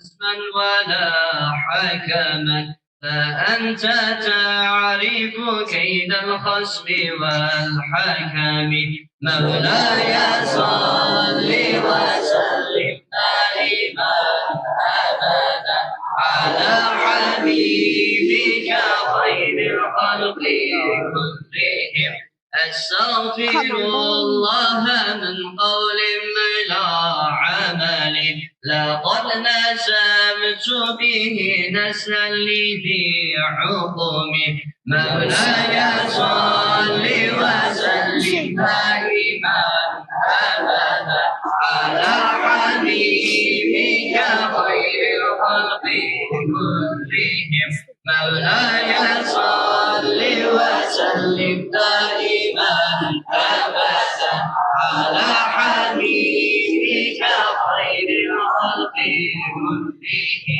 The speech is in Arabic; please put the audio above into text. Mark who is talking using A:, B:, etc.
A: حزما ولا حكما فأنت تعرف كيد الخصم والحكم مولاي صل وسلم دائما أبدا على حبيبك خير الخلق كلهم أستغفر الله من قول بلا عمل لقد نسبت به نسلا لذي حكم مولاي صل وسلم دائما أبدا على حبيبك خير الخلق كلهم مولاي صل وسلم دائما أبدا على حبيبك خير الخلق كلهم